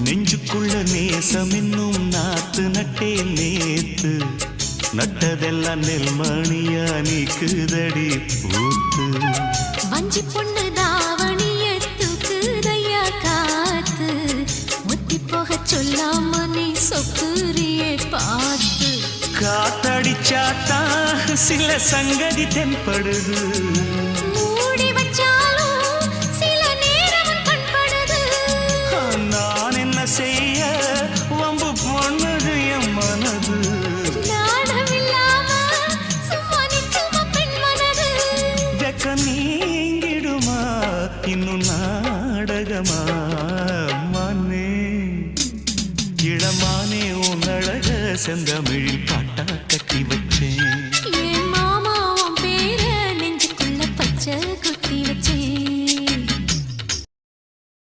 நெஞ்சுக்குள்ள நேசம் இன்னும் நாத்து நட்டே நேத்து நட்டதெல்லாம் நெல்மணியா நீக்குதடி பூத்து வஞ்சி பொண்ணு தாவணிய தூக்குதையா காத்து முத்தி போக சொல்லாம நீ சொக்குரியே பார்த்து காத்தடிச்சாத்தா சில சங்கதி தென்படுது மூடி வச்சாலும் சில நேரம் கண்படுது நான் என்ன செய்ய வம்பு பொண்ணுது என் மனது நாடமில்லாம சும்மா நிற்குமா பெண் மனது வெக்க நீங்கிடுமா இன்னும் நாடகமா மானே இளமானே உன் அழக செந்தமிழில் பாட்டா கட்டி வைக்க